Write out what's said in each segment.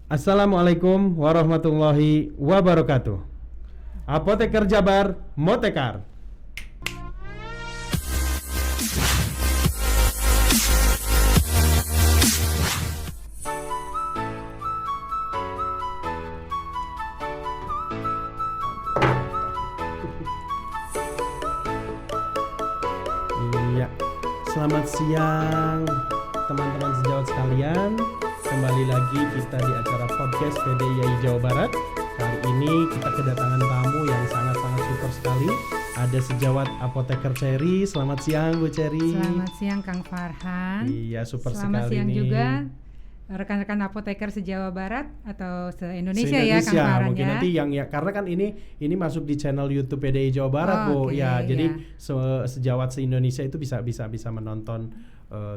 Assalamualaikum warahmatullahi wabarakatuh. Apoteker Jabar Motekar. Iya, selamat siang teman-teman sejawat sekalian. Kembali lagi kita di acara podcast PDIAI Jawa Barat. Kali ini kita kedatangan tamu yang sangat-sangat super sekali. Ada sejawat Apoteker Cherry. Selamat siang Bu Cherry. Selamat siang Kang Farhan. Iya, super Selamat sekali siang nih. juga rekan-rekan Apoteker se-Jawa Barat atau se-Indonesia ya Se-Indonesia, Kang Farhan mungkin ya. nanti yang ya, karena kan ini masuk di channel YouTube PDI Jawa Barat Bu. Oke, Ya, jadi ya. sejawat se-Indonesia itu bisa menonton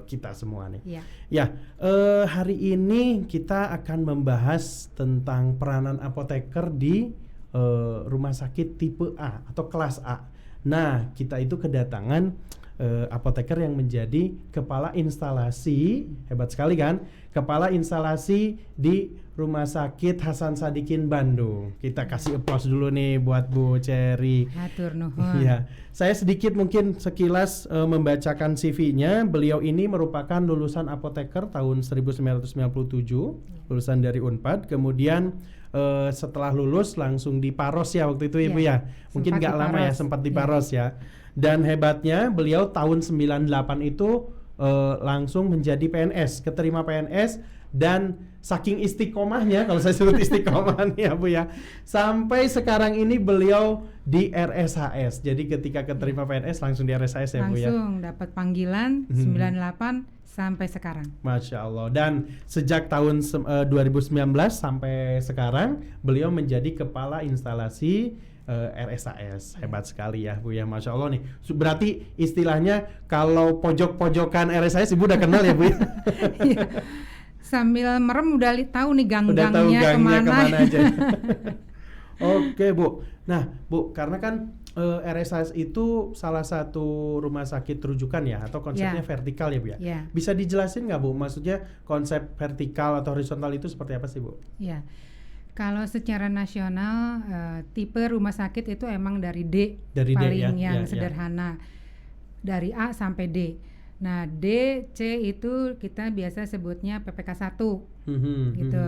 kita semua nih. Ya. Ya, hari ini kita akan membahas tentang peranan apoteker di rumah sakit tipe A atau kelas A. Nah, kita itu kedatangan apoteker yang menjadi kepala instalasi, hebat sekali kan? Kepala instalasi di Rumah Sakit Hasan Sadikin Bandung. Kita kasih applause dulu nih buat Bu Cherry. Hatur nuhun. Iya, saya sedikit mungkin sekilas membacakan CV-nya. Beliau ini merupakan lulusan apoteker tahun 1997, lulusan dari Unpad. Kemudian setelah lulus langsung di Paros ya waktu itu Ibu ya. Mungkin nggak lama ya, sempat di Paros ya. Dan hebatnya beliau tahun 98 itu langsung menjadi PNS, keterima PNS. Dan saking istiqomahnya, kalau saya sebut istiqomah nih ya Bu ya, sampai sekarang ini beliau di RSHS. Jadi ketika keterima PNS langsung di RSHS ya Bu ya. Langsung dapat panggilan 98 sampai sekarang. Masya Allah. Dan sejak tahun 2019 sampai sekarang beliau menjadi kepala instalasi RSHS. Hebat sekali ya Bu ya, Masya Allah nih. Berarti istilahnya kalau pojok-pojokan RSHS Ibu udah kenal ya Bu ya? Iya. Sambil merem udah tahu nih Udah tahu gang-gangnya kemana aja. Oke Bu. Nah Bu, karena kan RSHS itu salah satu rumah sakit rujukan ya, atau konsepnya vertikal ya Bu ya? Ya. Bisa dijelasin nggak Bu? Maksudnya konsep vertikal atau horizontal itu seperti apa sih Bu? Ya. Kalau secara nasional tipe rumah sakit itu emang dari D, Dari D, paling ya, yang ya, sederhana. Dari A sampai D. Nah, D, C itu kita biasa sebutnya PPK 1 gitu.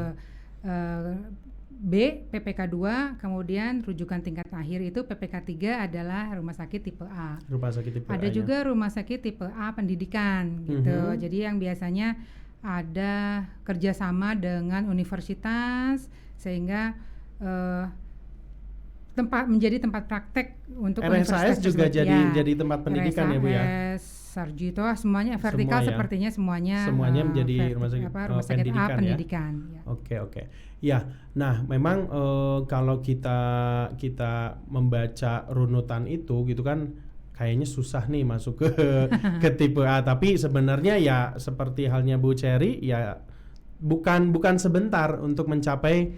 B, PPK 2, kemudian rujukan tingkat akhir itu PPK 3 adalah rumah sakit tipe A. Rumah sakit tipe A. Ada juga rumah sakit tipe A pendidikan gitu. Jadi yang biasanya ada kerjasama dengan universitas sehingga menjadi tempat praktek untuk RSHS juga jadi tempat pendidikan ya Bu ya. Sarjito semuanya vertikal Semua ya. Sepertinya semuanya menjadi rumah sakit pendidikan A pendidikan ya. Oke. Ya, nah memang kalau kita membaca runutan itu gitu kan kayaknya susah nih masuk ke tipe A, tapi sebenarnya ya seperti halnya Bu Cherry ya bukan sebentar untuk mencapai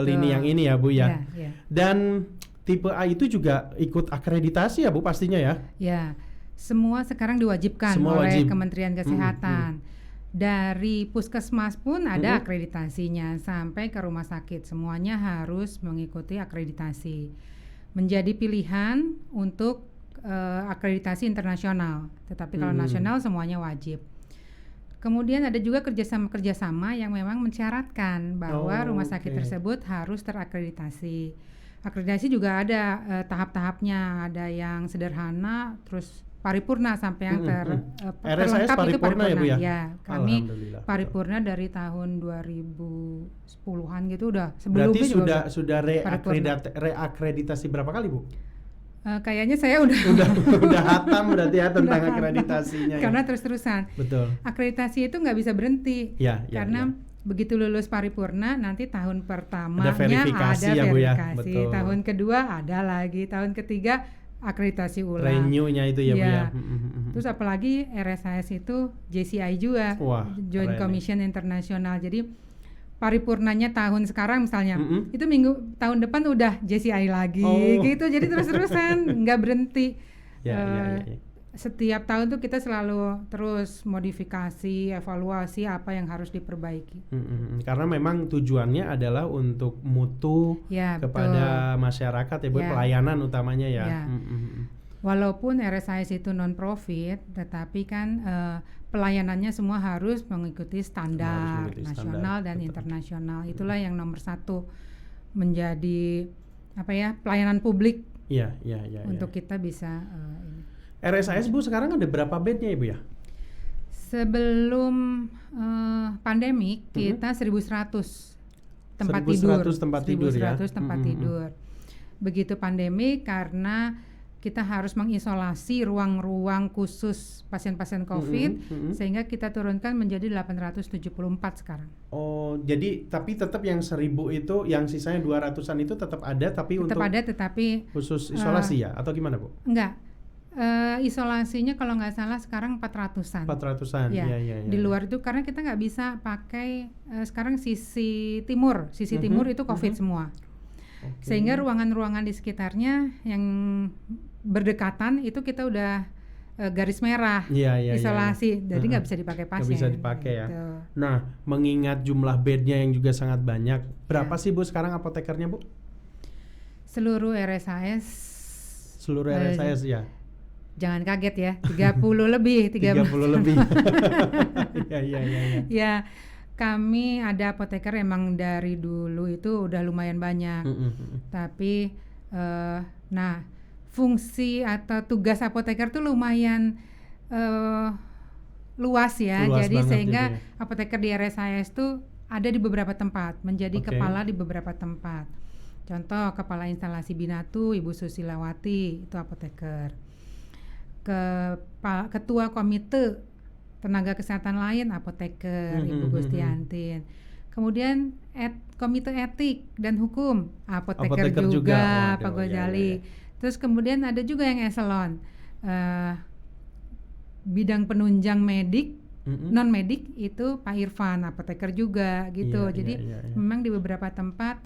lini yang ini ya Bu ya. Dan tipe A itu juga ikut akreditasi ya Bu pastinya ya. Ya. Semua sekarang diwajibkan oleh Kementerian Kesehatan. Dari puskesmas pun ada akreditasinya, sampai ke rumah sakit semuanya harus mengikuti akreditasi. Menjadi pilihan untuk akreditasi internasional. Tetapi kalau nasional semuanya wajib. Kemudian ada juga kerjasama yang memang mensyaratkan bahwa rumah sakit tersebut harus terakreditasi. Akreditasi juga ada tahap-tahapnya, ada yang sederhana, terus paripurna sampai yang terlengkap itu paripurna ya Bu ya? Ya, kami paripurna dari tahun 2010-an gitu udah. Berarti sudah reakreditasi berapa kali Bu? Kayaknya saya udah hatam berarti ya tentang akreditasinya. Karena terus-terusan. Betul. Akreditasi itu nggak bisa berhenti. Karena begitu lulus paripurna nanti tahun pertamanya ada verifikasi, ya, Bu, ya? Betul. Tahun kedua ada lagi, tahun ketiga akreditasi ulang. Renew-nya itu ya Bu ya. Terus apalagi RSHS itu JCI juga. Wah, Joint Commission Internasional. Jadi paripurnanya tahun sekarang misalnya, itu tahun depan udah JCI lagi gitu. Jadi terus-terusan nggak berhenti. setiap tahun tuh kita selalu terus modifikasi, evaluasi apa yang harus diperbaiki. Karena memang tujuannya adalah untuk mutu kepada masyarakat ya Bu, pelayanan utamanya ya. Walaupun RSIS itu non-profit, tetapi kan pelayanannya semua harus mengikuti standar nasional dan internasional. Itulah yang nomor 1 menjadi pelayanan publik. Untuk kita bisa RSIS Bu sekarang ada berapa bednya Ibu ya? Sebelum pandemik kita 1.100 tempat tidur. 1.100 tempat tidur. Begitu pandemi, karena kita harus mengisolasi ruang-ruang khusus pasien-pasien COVID, sehingga kita turunkan menjadi 874 sekarang. Oh, jadi tapi tetap yang 1.000 itu, yang sisanya 200-an itu tetap ada, tapi tetap ada, tetapi khusus isolasi ya, atau gimana Bu? Enggak. Isolasinya kalau nggak salah sekarang 400-an. 400-an, ya. Di luar itu karena kita nggak bisa pakai sekarang sisi timur itu COVID semua. Sehingga ruangan-ruangan di sekitarnya yang berdekatan itu kita udah garis merah isolasi, jadi nggak bisa dipakai pasien. Nggak bisa dipakai ya. Gitu. Nah, mengingat jumlah bednya yang juga sangat banyak, berapa sih Bu sekarang apotekernya Bu? Seluruh RSIS ya. Jangan kaget ya, 30 lebih. 30 lebih. Iya. Ya, kami ada apoteker emang dari dulu itu udah lumayan banyak. Tapi fungsi atau tugas apoteker tuh lumayan luas ya. Jadi sehingga apoteker di RSIS tuh ada di beberapa tempat, menjadi kepala di beberapa tempat. Contoh, kepala instalasi Binatu Ibu Susilawati, itu apoteker. Ketua komite tenaga kesehatan lain apoteker Ibu Gustiantin. Kemudian komite etik dan hukum apoteker juga Pak Gozali. Terus kemudian ada juga yang eselon bidang penunjang medik, non medik itu Pak Irfan apoteker juga gitu. Jadi memang di beberapa tempat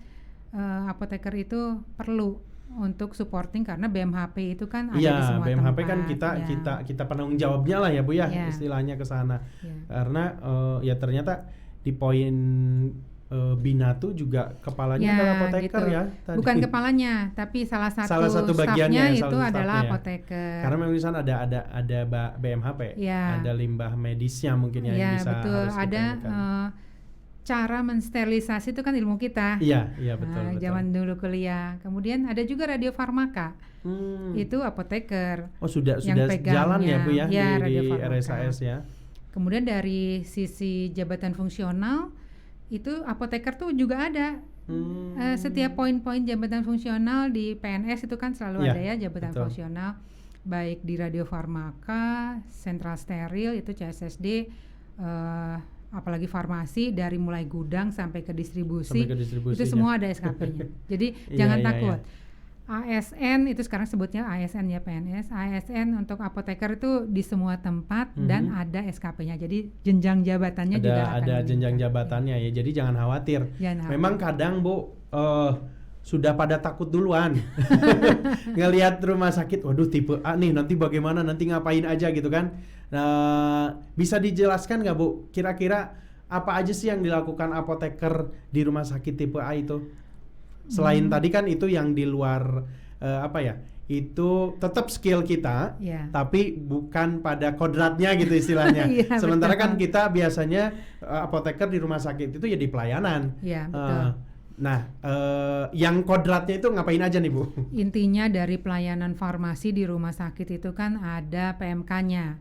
apoteker itu perlu untuk supporting, karena BMHP itu kan ada di semua BMHP tempat. Kan kita penanggung jawabnya lah ya Bu ya, istilahnya ke sana. Karena ternyata di poin Binatu juga kepalanya adalah apoteker gitu. Tadi. Bukan kepalanya, tapi salah satu bagiannya itu adalah apoteker. Karena memang di sana ada BMHP, ada limbah medisnya mungkin yang bisa betul. Harus ada cara mensterilisasi itu kan ilmu kita. Iya betul. Zaman dulu kuliah. Kemudian ada juga radiofarmaka. Itu apoteker. Oh, sudah jalan ya Bu ya, di RSIS ya. Kemudian dari sisi jabatan fungsional itu apoteker tuh juga ada. Setiap poin-poin jabatan fungsional di PNS itu kan selalu ada ya jabatan fungsional, baik di radiofarmaka, sentral steril itu CSSD, apalagi farmasi, dari mulai gudang sampai ke distribusi itu semua ada SKP-nya. Jadi jangan takut. ASN itu sekarang sebutnya ASN ya, PNS. ASN untuk apoteker itu di semua tempat dan ada SKP-nya. Jadi jenjang jabatannya juga ada jenjang jabatannya ya. Jadi jangan khawatir. Memang kadang Bu sudah pada takut duluan ngelihat rumah sakit, waduh tipe A nih, nanti bagaimana, nanti ngapain aja gitu kan. Nah, bisa dijelaskan nggak Bu, kira-kira apa aja sih yang dilakukan apoteker di rumah sakit tipe A itu? Selain tadi kan itu yang di luar itu tetap skill kita, tapi bukan pada kodratnya gitu istilahnya. Sementara kan kita biasanya apoteker di rumah sakit itu ya di pelayanan. Betul. Yang kodratnya itu ngapain aja nih Bu? Intinya dari pelayanan farmasi di rumah sakit itu kan ada PMK-nya.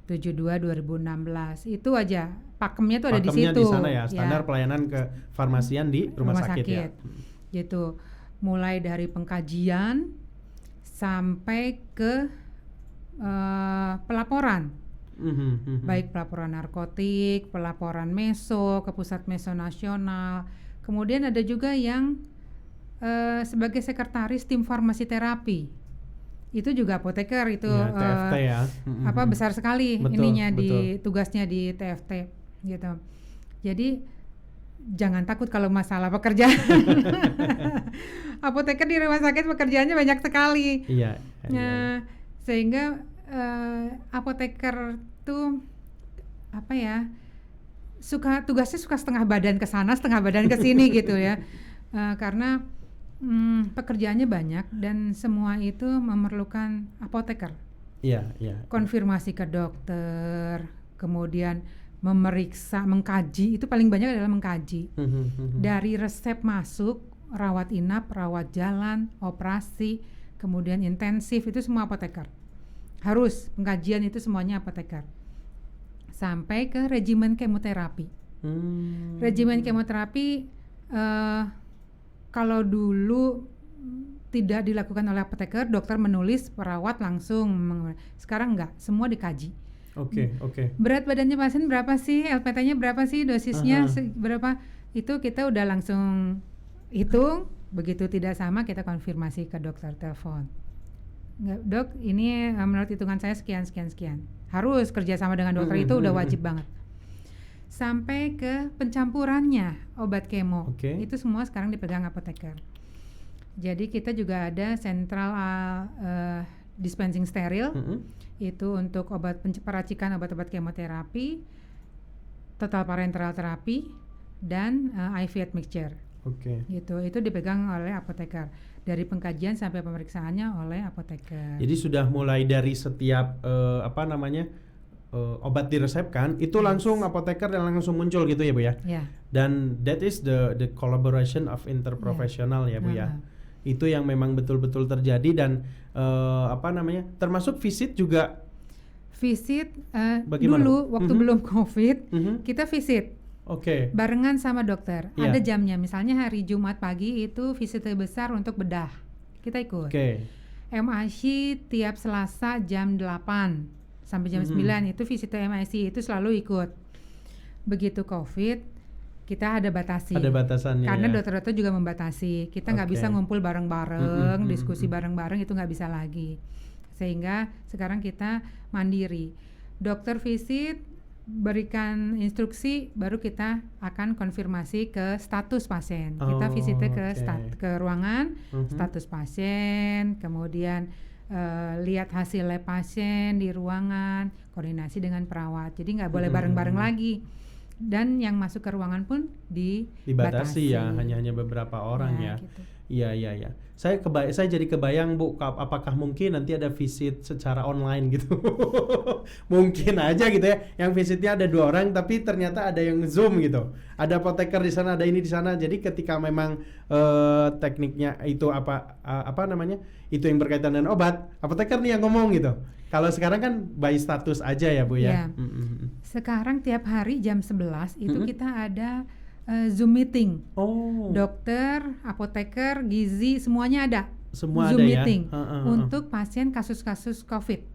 72/2016. Itu aja pakemnya tuh ada di situ. Di sana ya, standar pelayanan kefarmasian di rumah sakit ya. Gitu. Mulai dari pengkajian sampai ke pelaporan. Baik pelaporan narkotik, pelaporan meso ke pusat meso nasional. Kemudian ada juga yang sebagai sekretaris tim farmasi terapi. Itu juga apoteker itu TFT ya. Besar sekali ininya di tugasnya di TFT gitu. Jadi jangan takut kalau masalah pekerjaan. Apoteker di rumah sakit pekerjaannya banyak sekali. Sehingga apoteker tuh apa ya, tugasnya suka setengah badan ke sana setengah badan ke sini gitu ya, karena pekerjaannya banyak dan semua itu memerlukan apoteker. Konfirmasi ke dokter, kemudian memeriksa, mengkaji, itu paling banyak adalah mengkaji. Dari resep masuk, rawat inap, rawat jalan, operasi, kemudian intensif, itu semua apoteker. Harus pengkajian itu semuanya apoteker. Sampai ke regimen kemoterapi. Regimen kemoterapi kalau dulu tidak dilakukan oleh apoteker, dokter menulis, perawat langsung. Sekarang enggak, semua dikaji. Oke. Berat badannya pasien berapa sih, LPT-nya berapa sih, dosisnya berapa, itu kita udah langsung hitung. Begitu tidak sama, kita konfirmasi ke dokter, telepon. Dok, ini menurut hitungan saya sekian. Harus kerjasama dengan dokter, itu udah wajib banget. Sampai ke pencampurannya obat kemo, itu semua sekarang dipegang apoteker. Jadi kita juga ada sentral dispensing steril, itu untuk peracikan obat-obat kemoterapi, total parenteral terapi, dan IV admixture. Gitu, itu dipegang oleh apoteker. Dari pengkajian sampai pemeriksaannya oleh apoteker. Jadi sudah mulai dari setiap obat diresepkan itu langsung apoteker yang langsung muncul gitu ya Bu ya. Dan that is the collaboration of interprofessional ya Bu ya. Itu yang memang betul-betul terjadi dan termasuk visit juga. Visit dulu waktu belum COVID kita visit. Barengan sama dokter. Ada jamnya, misalnya hari Jumat pagi itu visit besar untuk bedah. Kita ikut. MIC tiap Selasa jam 8 sampai jam 9 itu visit MIC itu selalu ikut. Begitu COVID kita ada batasi. Ada batasannya. Karena dokter-dokter juga membatasi. Kita nggak bisa ngumpul bareng-bareng, diskusi bareng-bareng, itu nggak bisa lagi. Sehingga sekarang kita mandiri. Dokter visit, berikan instruksi, baru kita akan konfirmasi ke status pasien. Kita visitnya ke ruangan, status pasien, kemudian lihat hasil lab pasien di ruangan, koordinasi dengan perawat. Jadi nggak boleh bareng-bareng lagi. Dan yang masuk ke ruangan pun dibatasi ya, hanya beberapa orang ya. Gitu. Iya. Saya jadi kebayang Bu, apakah mungkin nanti ada visit secara online gitu? Mungkin aja gitu ya. Yang visitnya ada 2 orang tapi ternyata ada yang Zoom gitu. Ada apoteker di sana, ada ini di sana. Jadi ketika memang tekniknya itu itu yang berkaitan dengan obat, apoteker nih yang ngomong gitu. Kalau sekarang kan by status aja ya Bu ya. Sekarang tiap hari jam 11 itu kita ada Zoom meeting. Dokter, apoteker, gizi semuanya ada. Semua Zoom ada meeting ya. untuk pasien kasus-kasus COVID.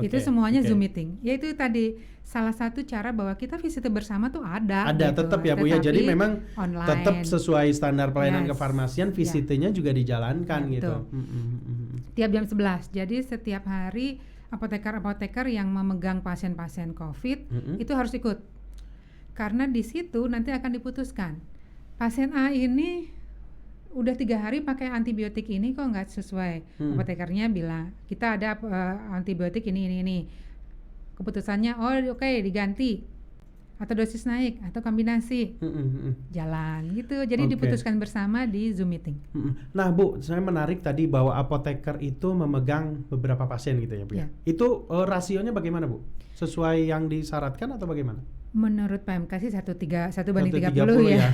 Itu semuanya Zoom meeting. Yaitu tadi salah satu cara bahwa kita visit bersama tuh ada gitu. Tetap ya Bu ya. Jadi memang online. Tetap sesuai standar pelayanan kefarmasian, visitnya juga dijalankan gitu. Tiap jam 11. Jadi setiap hari apoteker-apoteker yang memegang pasien-pasien COVID itu harus ikut. Karena di situ nanti akan diputuskan pasien A ini udah 3 hari pakai antibiotik ini kok nggak sesuai. Apotekernya bilang kita ada antibiotik ini. Keputusannya diganti atau dosis naik atau kombinasi. Jalan gitu. Jadi diputuskan bersama di Zoom meeting. Nah Bu, saya menarik tadi bahwa apoteker itu memegang beberapa pasien gitu ya Bu ya. Itu rasionya bagaimana Bu? Sesuai yang disyaratkan atau bagaimana? Menurut PMK sih 1 banding 30 ya.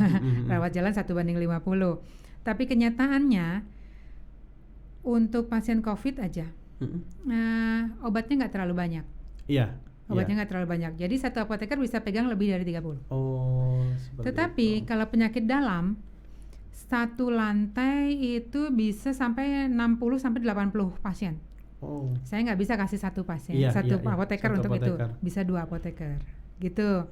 Rawat jalan 1 banding 50. Tapi kenyataannya untuk pasien COVID aja obatnya nggak terlalu banyak. Obatnya nggak terlalu banyak. Jadi satu apoteker bisa pegang lebih dari 30. Tetapi kalau penyakit dalam, satu lantai itu bisa sampai 60 sampai 80 pasien. Saya nggak bisa kasih satu pasien, satu apoteker untuk itu. Bisa 2 apoteker, gitu.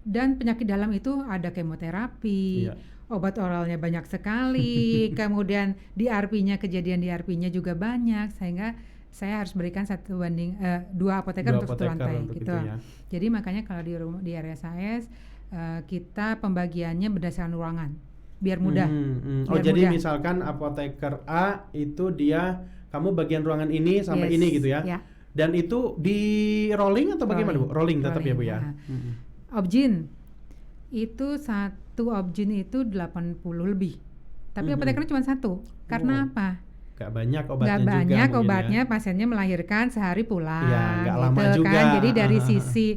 Dan penyakit dalam itu ada kemoterapi, obat oralnya banyak sekali, kemudian kejadian DRP-nya juga banyak, sehingga saya harus berikan 2 apoteker untuk satu lantai gitu. Jadi makanya kalau di RSAS kita pembagiannya berdasarkan ruangan. biar mudah. Oh, jadi misalkan apoteker A itu dia kamu bagian ruangan ini sampai ini gitu ya. Dan itu di rolling atau bagaimana Bu? Rolling tetap ya Bu ya. Objin itu satu objin itu 80 lebih. Tapi apotekernya cuma satu. Karena apa? Gak banyak obatnya gak juga. Banyak obatnya, ya. Pasiennya melahirkan sehari pulang. Iya, gak gitu lama juga. Kan. Jadi dari sisi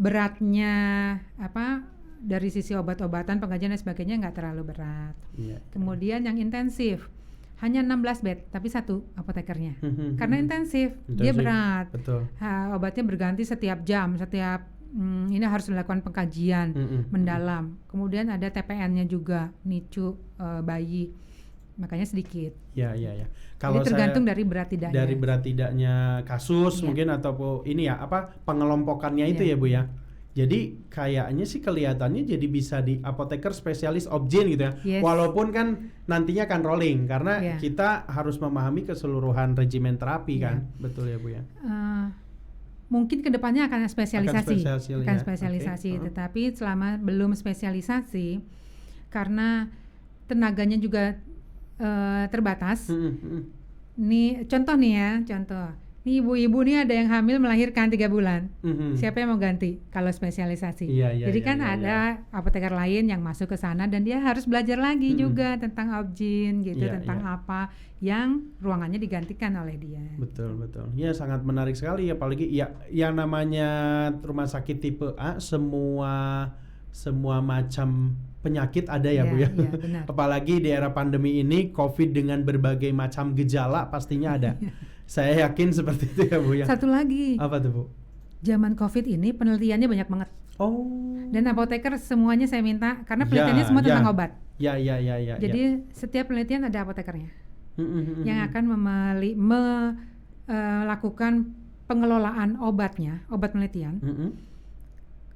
beratnya dari sisi obat-obatan, pengajian dan sebagainya nggak terlalu berat. Iya. Kemudian yang intensif hanya 16 bed, tapi satu apotekernya. Karena intensif, dia berat. Betul. Obatnya berganti setiap jam, setiap ini harus dilakukan pengkajian mendalam. Kemudian ada TPN-nya juga, NICU bayi. Makanya sedikit. Ya. Kalau jadi tergantung dari berat tidaknya. Dari berat tidaknya kasus mungkin ataupun ini ya pengelompokannya itu ya Bu ya. Jadi kayaknya sih kelihatannya jadi bisa di apoteker spesialis objin gitu ya. Walaupun kan nantinya kan rolling karena kita harus memahami keseluruhan regimen terapi kan. Betul ya Bu ya. Mungkin kedepannya akan spesialisasi. Okay. Tetapi selama belum spesialisasi karena tenaganya juga terbatas. Nih contoh. Nih ibu-ibu nih ada yang hamil melahirkan 3 bulan. Siapa yang mau ganti kalau spesialisasi? Jadi ada apoteker lain yang masuk ke sana dan dia harus belajar lagi juga tentang objin gitu, tentang apa yang ruangannya digantikan oleh dia. Betul. Ya sangat menarik sekali apalagi yang namanya rumah sakit tipe A semua macam penyakit ada ya Bu ya. Apalagi di era pandemi ini COVID dengan berbagai macam gejala pastinya ada. Saya yakin seperti itu ya Bu ya. Satu lagi. Apa tuh Bu? Zaman COVID ini penelitiannya banyak banget. Dan apoteker semuanya saya minta karena penelitiannya semua tentang obat. Ya. Jadi setiap penelitian ada apotekernya yang akan melakukan pengelolaan obatnya, obat penelitian.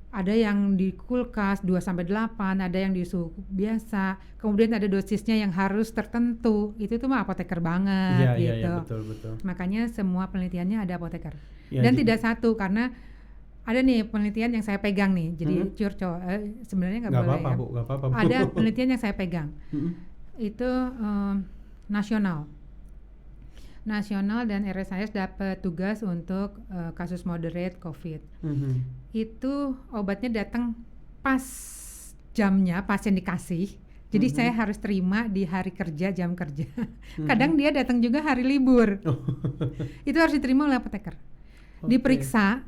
Ada yang di kulkas 2-8, ada yang di suhu biasa. Kemudian ada dosisnya yang harus tertentu. Itu tuh mah apoteker banget gitu. Iya, betul. Makanya semua penelitiannya ada apoteker. Dan tidak satu karena ada nih penelitian yang saya pegang nih. Jadi curco sebenarnya nggak boleh apa-apa, ya. Bu, gak apa-apa, Bu. Ada penelitian yang saya pegang. Itu nasional dan RSIS dapat tugas untuk kasus moderate COVID. Itu obatnya datang pas jamnya pasien dikasih. Jadi saya harus terima di hari kerja, jam kerja. Kadang dia datang juga hari libur. Itu harus diterima oleh apoteker. Diperiksa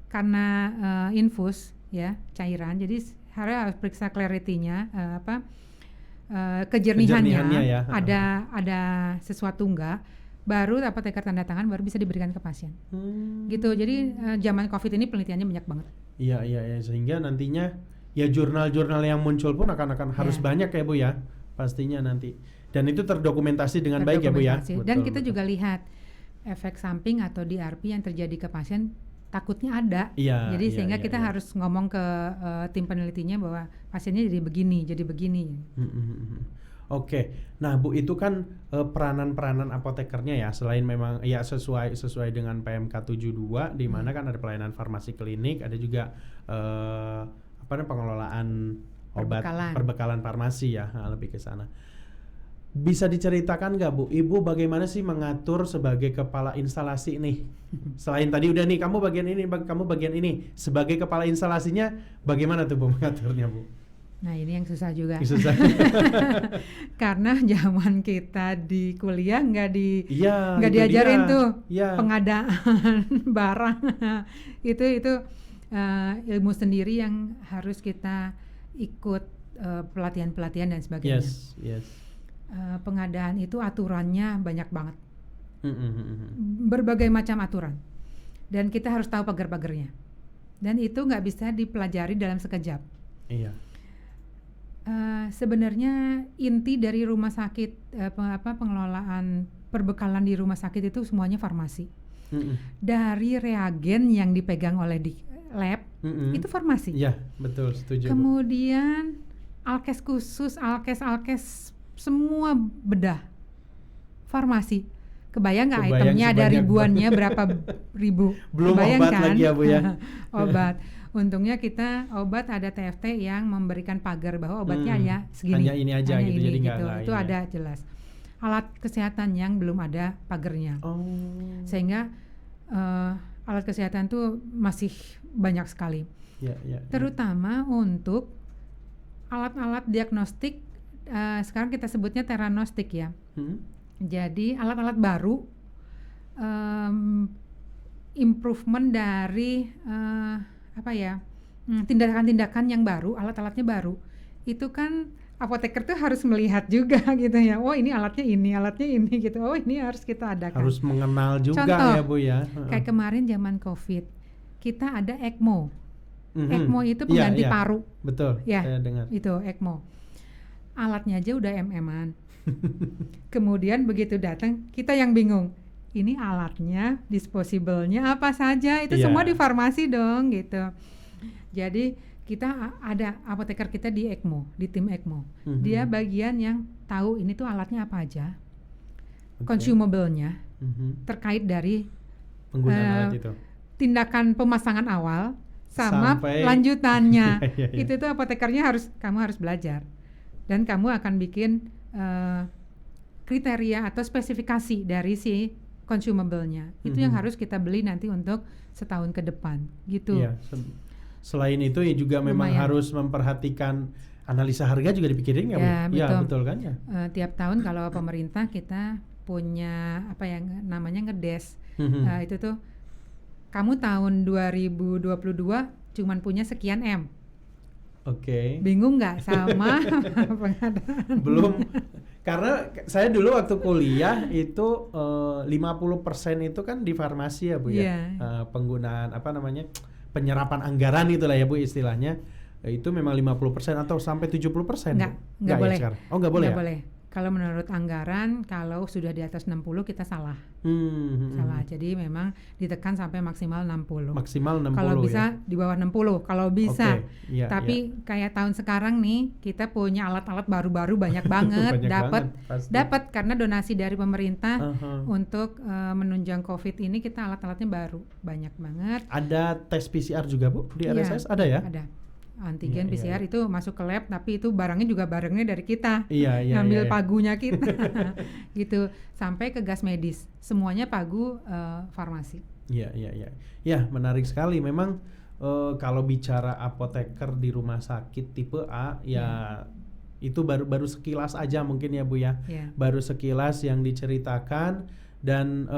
karena infus ya, cairan. Jadi harus periksa clarity-nya kejernihannya ya. Ada sesuatu enggak, baru apoteker tanda tangan baru bisa diberikan ke pasien. Gitu. Jadi zaman COVID ini penelitiannya banyak banget. Iya, sehingga nantinya ya jurnal-jurnal yang muncul pun akan harus banyak ya Bu ya, pastinya nanti. Dan itu terdokumentasi dengan baik ya Bu ya. Dan kita juga lihat efek samping atau DRP yang terjadi ke pasien takutnya ada. Jadi sehingga kita harus ngomong ke tim penelitinya bahwa pasiennya jadi begini. Oke. Nah, Bu, itu kan peranan-peranan apotekernya ya, selain memang ya sesuai dengan PMK 72 di mana kan ada pelayanan farmasi klinik, ada juga pengelolaan obat perbekalan farmasi ya, lebih ke sana. Bisa diceritakan nggak Bu, Ibu bagaimana sih mengatur sebagai kepala instalasi nih? Selain tadi udah nih kamu bagian ini, sebagai kepala instalasinya bagaimana tuh Bu mengaturnya Bu? Nah ini yang susah juga. Karena zaman kita di kuliah nggak diajarin tuh pengadaan barang. itu ilmu sendiri yang harus kita ikut pelatihan dan sebagainya. Yes. Pengadaan itu aturannya banyak banget. Berbagai macam aturan. Dan kita harus tahu pagar-pagarnya. Dan itu nggak bisa dipelajari dalam sekejap. Iya. Sebenarnya inti dari rumah sakit pengelolaan perbekalan di rumah sakit itu semuanya farmasi. Dari reagen yang dipegang oleh di lab itu farmasi. Iya, betul, setuju. Kemudian alkes khusus, alkes semua bedah farmasi. Kebayang nggak itemnya ada ribuannya berapa ribu? Belum kebayang obat kan? lagi ya Bu ya. Obat. Untungnya kita obat ada TFT yang memberikan pagar bahwa obatnya hanya segini. Hanya ini aja hanya gitu, ini, jadi gitu. Itu ada jelas. Alat kesehatan yang belum ada pagarnya. Sehingga alat kesehatan tuh masih banyak sekali. Terutama untuk alat-alat diagnostik, sekarang kita sebutnya teranostik ya. Jadi alat-alat baru, improvement dari tindakan-tindakan yang baru, alat-alatnya baru. Itu kan apoteker tuh harus melihat juga gitu ya. Oh ini alatnya ini gitu. Oh ini harus kita adakan. Harus mengenal juga. Contoh, ya Bu ya. Kayak kemarin zaman COVID, kita ada ECMO. ECMO itu pengganti paru. Betul. Ya, saya dengar. Itu ECMO. Alatnya aja udah MM-an. Kemudian begitu datang, kita yang bingung. Ini alatnya, disposable-nya apa saja? Itu semua di farmasi dong gitu. Jadi kita ada apoteker kita di ECMO, di tim ECMO. Dia bagian yang tahu ini tuh alatnya apa aja, consumable-nya, terkait dari penggunaan alat itu, tindakan pemasangan awal sama lanjutannya. Itu tuh apotekernya kamu harus belajar, dan kamu akan bikin kriteria atau spesifikasi dari si consumable-nya. Itu yang harus kita beli nanti untuk setahun ke depan gitu. Selain itu ya juga memang harus memperhatikan analisa harga juga dipikirin nggak Bu? Ya betul kan ya. Tiap tahun kalau pemerintah kita punya apa yang namanya ngedes. Itu tuh kamu tahun 2022 cuman punya sekian M. Bingung nggak sama pengadaan? Belum, karena saya dulu waktu kuliah itu 50% itu kan di farmasi ya Bu ya. Penggunaan penyerapan anggaran itulah ya Bu istilahnya. Itu memang 50% atau sampai 70%? Nggak boleh. Ya sekarang? Oh nggak boleh. Nggak boleh. Kalau menurut anggaran, kalau sudah di atas 60 kita salah. Salah. Jadi memang ditekan sampai maksimal 60. Maksimal 60 kalau bisa di bawah 60 kalau bisa. Tapi kayak tahun sekarang nih kita punya alat-alat baru-baru banyak banget. dapat karena donasi dari pemerintah untuk menunjang COVID ini, kita alat-alatnya baru banyak banget. Ada tes PCR juga Bu di RSS? Ada ya? Ada. Antigen PCR itu masuk ke lab, tapi itu barangnya dari kita. Ngambil pagunya kita. Gitu. Sampai ke gas medis. Semuanya pagu farmasi. Ya, menarik sekali. Memang kalau bicara apoteker di rumah sakit tipe A itu baru sekilas aja mungkin ya Bu ya. Baru sekilas yang diceritakan, dan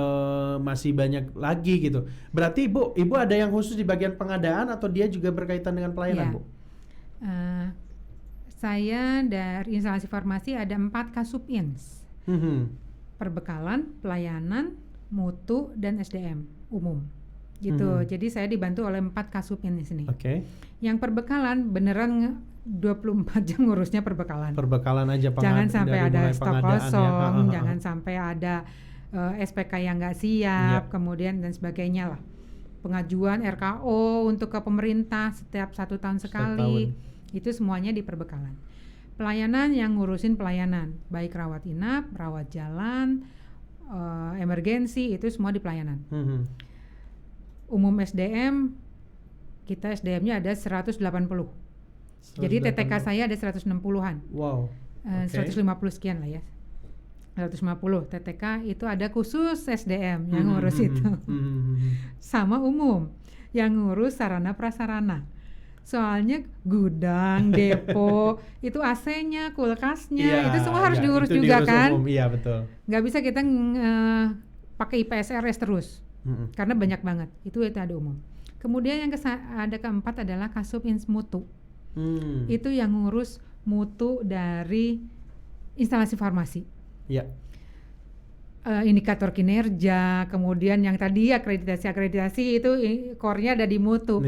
masih banyak lagi gitu. Berarti Ibu ada yang khusus di bagian pengadaan atau dia juga berkaitan dengan pelayanan Bu? Saya dari instalasi farmasi ada 4 Kasubins. Perbekalan, pelayanan, mutu, dan SDM umum gitu. Jadi saya dibantu oleh 4 Kasubin di sini. Yang perbekalan beneran 24 jam ngurusnya perbekalan. Perbekalan aja. Jangan sampai ada stok kosong, jangan sampai ada SPK yang nggak siap, kemudian dan sebagainya lah. Pengajuan RKO untuk ke pemerintah setiap 1 tahun sekali, itu semuanya di perbekalan. Pelayanan yang ngurusin pelayanan, baik rawat inap, rawat jalan, emergensi, itu semua di pelayanan. Umum SDM, kita SDM-nya ada 180. Jadi TTK saya ada 160-an. 150 sekian lah ya. 150 TTK itu ada khusus SDM yang ngurus itu. Sama umum yang ngurus sarana prasarana. Soalnya gudang, depo, itu AC-nya, kulkasnya, itu semua harus diurus juga kan. Iya betul. Nggak bisa kita pakai IPSRS terus, karena banyak banget. Itu ada umum. Kemudian yang ada keempat adalah Kasubins mutu. Itu yang ngurus mutu dari instalasi farmasi. Indikator kinerja, kemudian yang tadi akreditasi itu core-nya ada di mutu.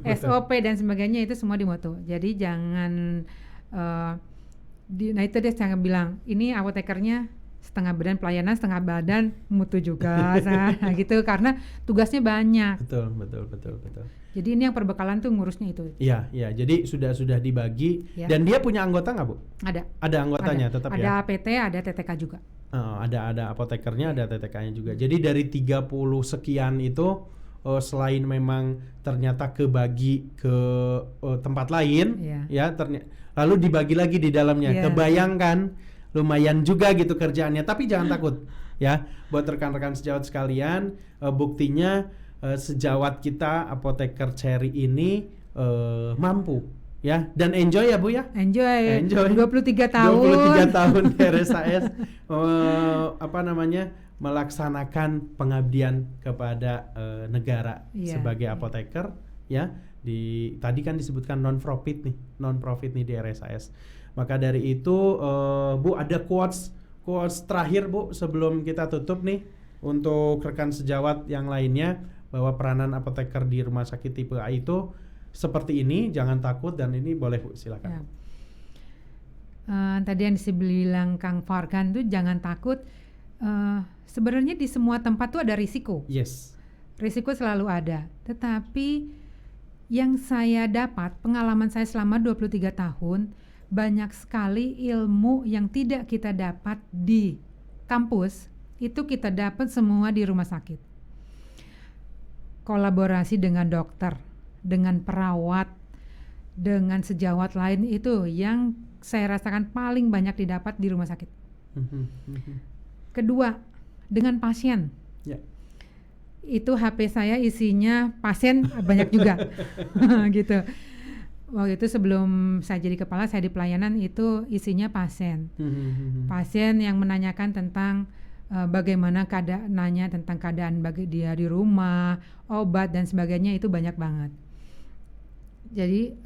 SOP dan sebagainya itu semua di mutu. Jadi jangan nah itu dia jangan bilang ini apotekernya setengah badan pelayanan, setengah badan mutu juga. Nah gitu, karena tugasnya banyak. Betul. Jadi ini yang perbekalan tuh ngurusnya itu. Iya. Jadi sudah dibagi. Dan dia punya anggota nggak Bu? Ada anggotanya tetap ya. Ada APT, ada TTK juga. Ada apotekernya, ada TTK-nya juga. Jadi dari 30 sekian itu selain memang ternyata kebagi ke tempat lain, ya lalu dibagi lagi di dalamnya. Kebayangkan lumayan juga gitu kerjaannya, tapi jangan takut ya buat rekan-rekan sejawat sekalian. Buktinya sejawat kita Apoteker Cherry ini mampu ya, dan enjoy ya Bu ya. Enjoy. 23 tahun RSAS melaksanakan pengabdian kepada negara sebagai apoteker ya. Tadi kan disebutkan non profit nih di RSAS. Maka dari itu Bu, ada quotes terakhir Bu sebelum kita tutup nih untuk rekan sejawat yang lainnya, bahwa peranan apoteker di rumah sakit tipe A itu seperti ini, jangan takut, dan ini boleh Bu, silakan. Tadi yang dibilang Kang Fargan tuh jangan takut. Sebenarnya di semua tempat tuh ada risiko. Yes. Risiko selalu ada. Tetapi yang saya dapat, pengalaman saya selama 23 tahun, banyak sekali ilmu yang tidak kita dapat di kampus, itu kita dapat semua di rumah sakit. Kolaborasi dengan dokter, dengan perawat, dengan sejawat lain, itu yang saya rasakan paling banyak didapat di rumah sakit. Kedua, dengan pasien. Itu HP saya isinya pasien banyak juga. Gitu. Waktu itu sebelum saya jadi kepala, saya di pelayanan, itu isinya pasien. Pasien yang menanyakan tentang bagaimana keadaannya, tentang keadaan bagi dia di rumah, obat dan sebagainya, itu banyak banget. Jadi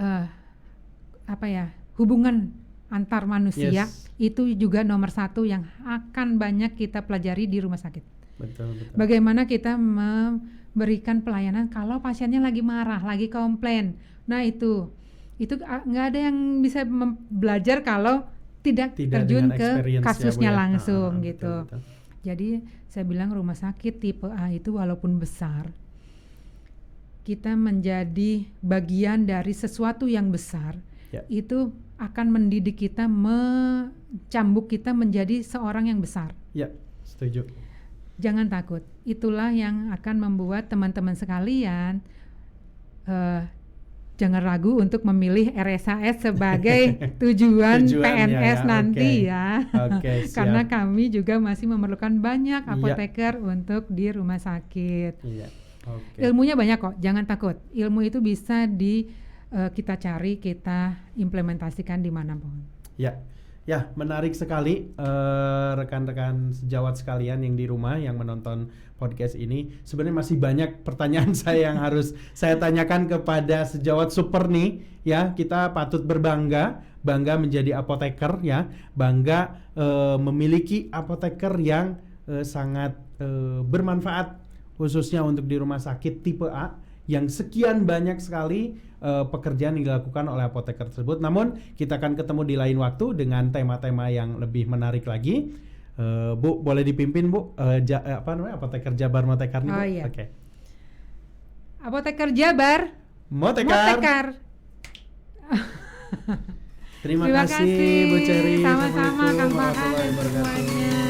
hubungan antar manusia itu juga nomor satu yang akan banyak kita pelajari di rumah sakit. Betul. Bagaimana kita memberikan pelayanan kalau pasiennya lagi marah, lagi komplain. Nah itu nggak ada yang bisa belajar kalau tidak terjun ke kasusnya langsung gitu. Betul. Jadi saya bilang rumah sakit tipe A itu walaupun besar, kita menjadi bagian dari sesuatu yang besar. Itu akan mendidik kita, mencambuk kita menjadi seorang yang besar. Ya, setuju. Jangan takut. Itulah yang akan membuat teman-teman sekalian jangan ragu untuk memilih RSAS sebagai tujuan PNS nanti ya. Karena kami juga masih memerlukan banyak apoteker untuk di rumah sakit. Ilmunya banyak kok, jangan takut. Ilmu itu bisa kita cari, kita implementasikan dimanapun. Ya, menarik sekali rekan-rekan sejawat sekalian yang di rumah yang menonton podcast ini. Sebenarnya masih banyak pertanyaan saya yang harus saya tanyakan kepada sejawat super nih ya. Kita patut bangga menjadi apoteker ya, bangga memiliki apoteker yang sangat bermanfaat, khususnya untuk di rumah sakit tipe A yang sekian banyak sekali pekerjaan yang dilakukan oleh apoteker tersebut. Namun kita akan ketemu di lain waktu dengan tema-tema yang lebih menarik lagi. Bu, boleh dipimpin Bu, Apoteker Jabar Motekar nih Bu. Iya. Apoteker Jabar Motekar. Terima kasih Bu Cherry. Sama-sama Kang Farhan dan semuanya.